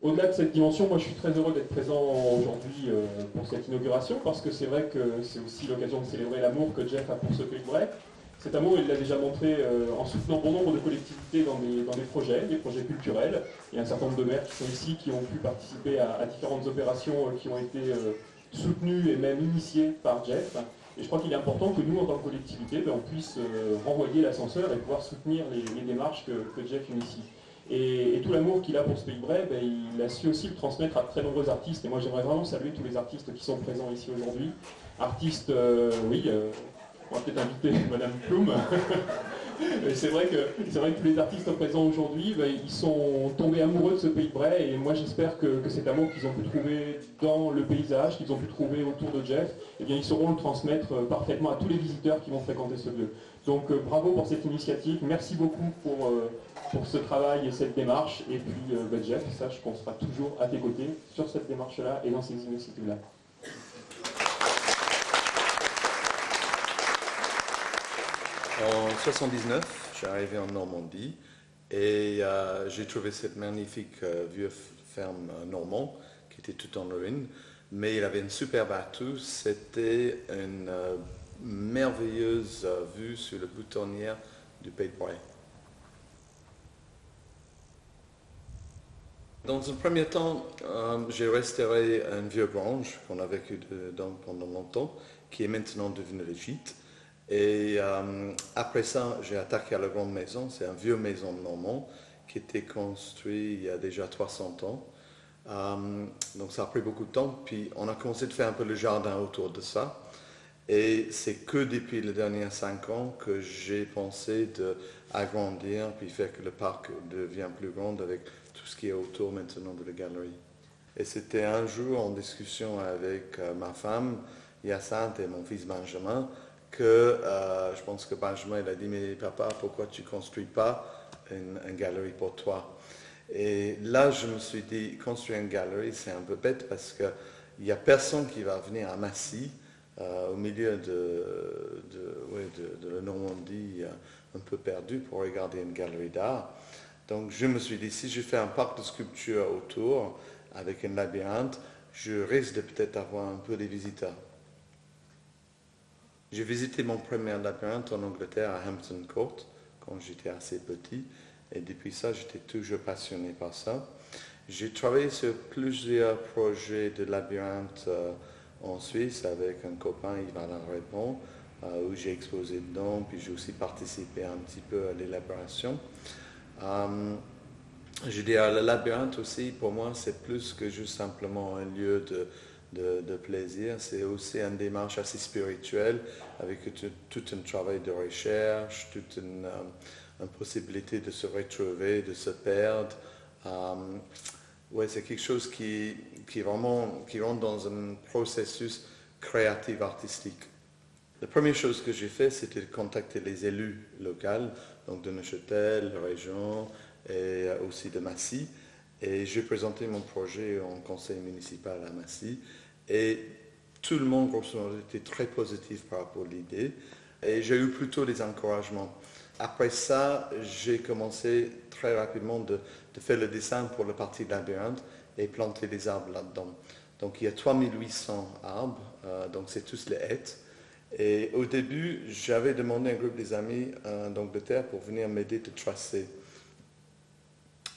Au-delà de cette dimension, moi je suis très heureux d'être présent aujourd'hui pour cette inauguration parce que c'est vrai que c'est aussi l'occasion de célébrer l'amour que Jeff a pour ce Pays de Bray. Cet amour, il l'a déjà montré en soutenant bon nombre de collectivités dans des projets culturels. Il y a un certain nombre de maires qui sont ici, qui ont pu participer à différentes opérations qui ont été soutenues et même initiées par Jeff. Et je crois qu'il est important que nous, en tant que collectivité, on puisse renvoyer l'ascenseur et pouvoir soutenir les démarches que Jeff initie. Et tout l'amour qu'il a pour ce Pays de Bray, il a su aussi le transmettre à très nombreux artistes. Et moi, j'aimerais vraiment saluer tous les artistes qui sont présents ici aujourd'hui. Artistes, on va peut-être inviter Madame Ploum. C'est vrai que tous les artistes présents aujourd'hui, ils sont tombés amoureux de ce Pays de Bray. Et moi, j'espère que cet amour qu'ils ont pu trouver dans le paysage, qu'ils ont pu trouver autour de Jeff, eh bien, ils sauront le transmettre parfaitement à tous les visiteurs qui vont fréquenter ce lieu. Donc, bravo pour cette initiative. Merci beaucoup pour ce travail et cette démarche. Et puis, Jeff, sache qu'on sera toujours à tes côtés sur cette démarche-là et dans ces initiatives-là. En 79, je suis arrivé en Normandie et j'ai trouvé cette magnifique vieille ferme normande qui était toute en ruine, mais il avait une super bateau. C'était une merveilleuse vue sur la boutonnière du Pays de Bray. Dans un premier temps, j'ai restauré une vieille grange qu'on a vécu dedans pendant longtemps, qui est maintenant devenue le gîte. Et après ça, j'ai attaqué à la grande maison. C'est une vieille maison normande qui était construite il y a déjà 300 ans. Donc ça a pris beaucoup de temps. Puis on a commencé de faire un peu le jardin autour de ça. Et c'est que depuis les derniers 5 ans que j'ai pensé d'agrandir, puis faire que le parc devienne plus grand avec tout ce qui est autour maintenant de la galerie. Et c'était un jour en discussion avec ma femme, Hyacinthe, et mon fils Benjamin, que je pense que Benjamin il a dit, mais papa, pourquoi tu ne construis pas une galerie pour toi? Et là, je me suis dit, construire une galerie, c'est un peu bête parce qu'il n'y a personne qui va venir à Massy, au milieu de la Normandie, un peu perdu, pour regarder une galerie d'art. Donc je me suis dit, si je fais un parc de sculptures autour, avec un labyrinthe, je risque de peut-être avoir un peu des visiteurs. J'ai visité mon premier labyrinthe en Angleterre à Hampton Court quand j'étais assez petit et depuis ça j'étais toujours passionné par ça. J'ai travaillé sur plusieurs projets de labyrinthe en Suisse avec un copain, Yves-Alain Répond, où j'ai exposé dedans, puis j'ai aussi participé un petit peu à l'élaboration. Je dirais le labyrinthe aussi, pour moi, c'est plus que juste simplement un lieu de plaisir. C'est aussi une démarche assez spirituelle avec tout un travail de recherche, toute une possibilité de se retrouver, de se perdre. Ouais, c'est quelque chose qui rentre dans un processus créatif artistique. La première chose que j'ai fait, c'était de contacter les élus locaux, donc de Neuchâtel, de la région et aussi de Massy. Et j'ai présenté mon projet en conseil municipal à Massy. Et tout le monde, grosso modo, était très positif par rapport à l'idée. Et j'ai eu plutôt des encouragements. Après ça, j'ai commencé très rapidement de faire le dessin pour le parti labyrinthe et planter des arbres là-dedans. Donc il y a 3800 arbres, donc c'est tous les hêtres. Et au début, j'avais demandé à un groupe des amis d'Angleterre pour venir m'aider de tracer.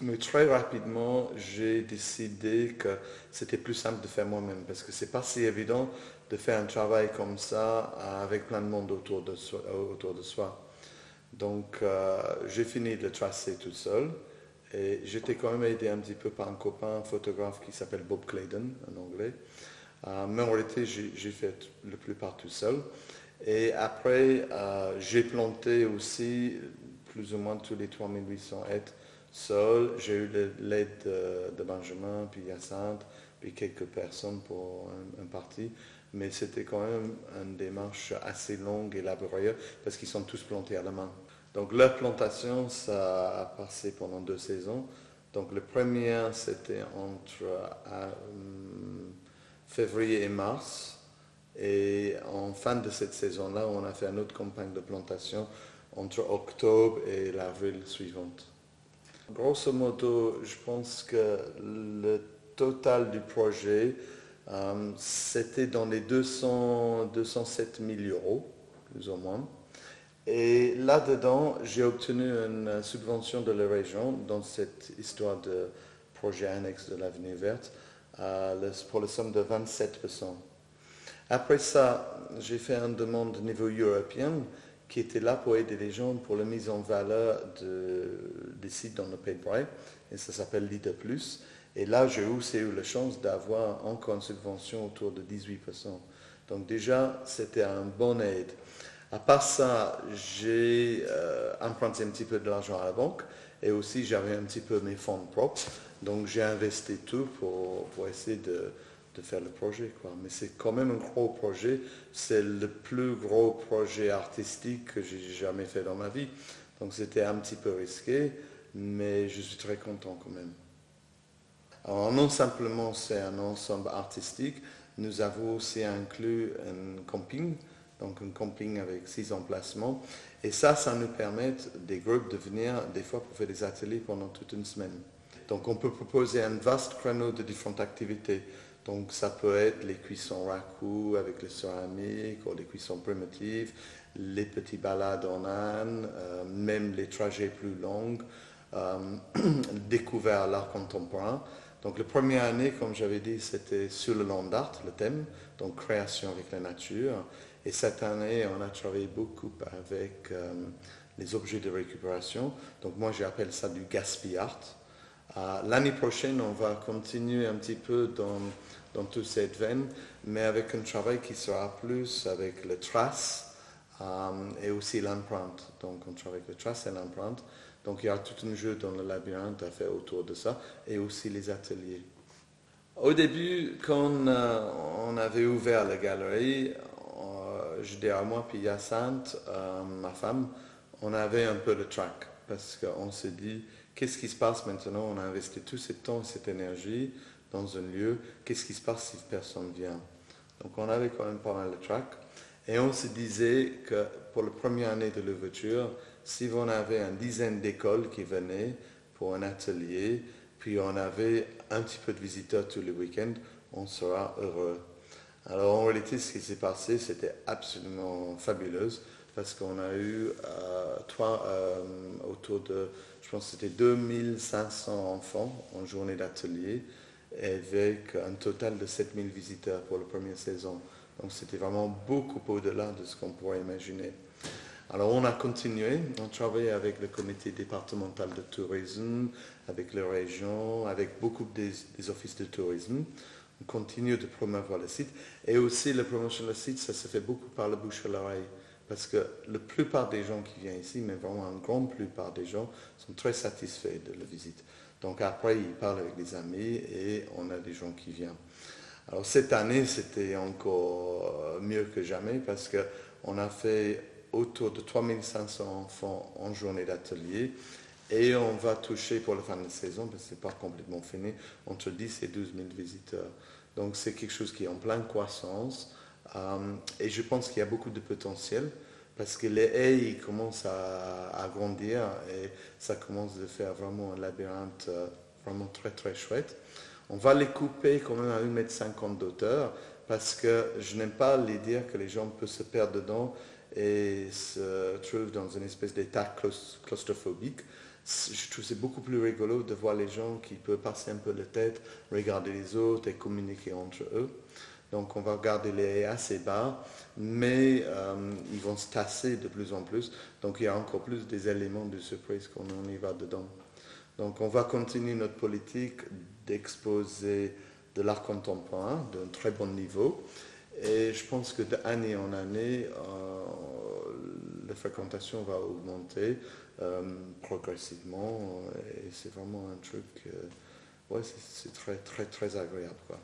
Mais très rapidement, j'ai décidé que c'était plus simple de faire moi-même parce que c'est pas si évident de faire un travail comme ça avec plein de monde autour de soi. Donc, j'ai fini de le tracer tout seul et j'étais quand même aidé un petit peu par un copain, un photographe qui s'appelle Bob Claydon en anglais. Mais en réalité, j'ai fait la plupart tout seul. Et après, j'ai planté aussi plus ou moins tous les 3800 hectares seul. J'ai eu l'aide de Benjamin, puis Hyacinthe, puis quelques personnes pour un parti. Mais c'était quand même une démarche assez longue et laborieuse parce qu'ils sont tous plantés à la main. Donc leur plantation, ça a passé pendant 2 saisons. Donc le premier, c'était entre février et mars. Et en fin de cette saison-là, on a fait une autre campagne de plantation entre octobre et l'avril suivante. Grosso modo, je pense que le total du projet, c'était dans les 207 000 euros, plus ou moins. Et là-dedans, j'ai obtenu une subvention de la région dans cette histoire de projet annexe de l'Avenue Verte pour la somme de 27%. Après ça, j'ai fait une demande au niveau européen qui était là pour aider les gens pour la mise en valeur des sites dans le Pays de Bray, et ça s'appelle Leader Plus. Et là, j'ai aussi eu la chance d'avoir encore une subvention autour de 18%. Donc déjà, c'était une bonne aide. À part ça, j'ai emprunté un petit peu de l'argent à la banque et aussi j'avais un petit peu mes fonds propres. Donc j'ai investi tout pour essayer de faire le projet, quoi. Mais c'est quand même un gros projet. C'est le plus gros projet artistique que j'ai jamais fait dans ma vie. Donc c'était un petit peu risqué, mais je suis très content quand même. Alors non simplement c'est un ensemble artistique, nous avons aussi inclus un camping, donc un camping avec 6 emplacements. Et ça nous permet des groupes de venir des fois pour faire des ateliers pendant toute une semaine. Donc on peut proposer un vaste créneau de différentes activités. Donc ça peut être les cuissons raku avec les céramiques ou les cuissons primitives, les petits balades en âne, même les trajets plus longs, découvert l'art contemporain. Donc la première année, comme j'avais dit, c'était sur le land art, le thème, donc création avec la nature. Et cette année, on a travaillé beaucoup avec les objets de récupération. Donc moi, j'appelle ça du gaspille art. L'année prochaine, on va continuer un petit peu dans toute cette veine, mais avec un travail qui sera plus avec le trace et aussi l'empreinte. Donc on travaille avec le trace et l'empreinte. Donc il y a tout un jeu dans le labyrinthe à faire autour de ça et aussi les ateliers. Au début, quand on avait ouvert la galerie, je dirais moi puis Hyacinthe, ma femme, on avait un peu le trac parce qu'on s'est dit qu'est-ce qui se passe maintenant? On a investi tout ce temps et cette énergie dans un lieu, qu'est-ce qui se passe si personne vient? Donc on avait quand même pas mal de trac et on se disait que pour la première année de l'ouverture, si on avait une dizaine d'écoles qui venaient pour un atelier, puis on avait un petit peu de visiteurs tous les week-ends, on sera heureux. Alors en réalité, ce qui s'est passé, c'était absolument fabuleux parce qu'on a eu autour de, je pense que c'était 2500 enfants en journée d'atelier avec un total de 7000 visiteurs pour la première saison. Donc c'était vraiment beaucoup au-delà de ce qu'on pourrait imaginer. Alors on a continué, on travaillait avec le comité départemental de tourisme, avec les régions, avec beaucoup des offices de tourisme. On continue de promouvoir le site. Et aussi la promotion du site, ça se fait beaucoup par le bouche à l'oreille. Parce que la plupart des gens qui viennent ici, mais vraiment une grande plupart des gens, sont très satisfaits de la visite. Donc après, ils parlent avec des amis et on a des gens qui viennent. Alors cette année, c'était encore mieux que jamais parce qu'on a fait autour de 3500 enfants en journée d'atelier et on va toucher pour la fin de la saison, parce que ce n'est pas complètement fini, entre 10 et 12 000 visiteurs. Donc c'est quelque chose qui est en pleine croissance et je pense qu'il y a beaucoup de potentiel parce que les haies commencent à grandir et ça commence à faire vraiment un labyrinthe vraiment très très chouette. On va les couper quand même à 1,50 m d'auteur parce que je n'aime pas les dire que les gens peuvent se perdre dedans et se trouvent dans une espèce d'état claustrophobique. Je trouve que c'est beaucoup plus rigolo de voir les gens qui peuvent passer un peu la tête, regarder les autres et communiquer entre eux. Donc on va garder les haies assez bas, mais ils vont se tasser de plus en plus. Donc il y a encore plus des éléments de surprise quand on y va dedans. Donc on va continuer notre politique d'exposer de l'art contemporain d'un très bon niveau. Et je pense que d'année en année, la fréquentation va augmenter progressivement. Et c'est vraiment un truc, ouais, c'est très, très, très agréable, quoi.